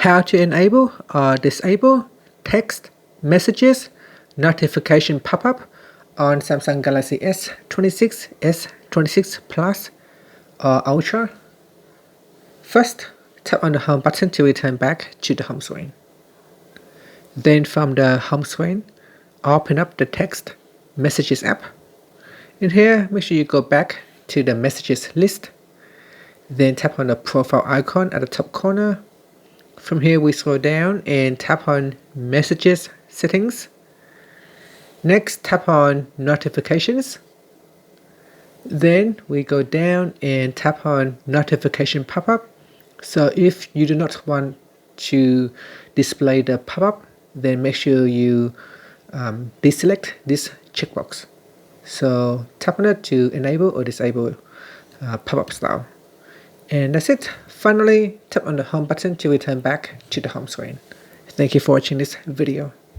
how to enable or disable text messages notification pop-up on Samsung Galaxy S26, S26 Plus or Ultra. First, tap on the home button to return back to the home screen. Then from the home screen, open up the text messages app. In here, make sure you go back to the messages list. Then tap on the profile icon at the top corner. From here, we scroll down and tap on messages settings. Next, tap on notifications. Then we go down and tap on notification pop-up. So if you do not want to display the pop-up, then make sure you deselect this checkbox. So tap on it to enable or disable pop-up style. And that's it. Finally, tap on the home button to return back to the home screen. Thank you for watching this video.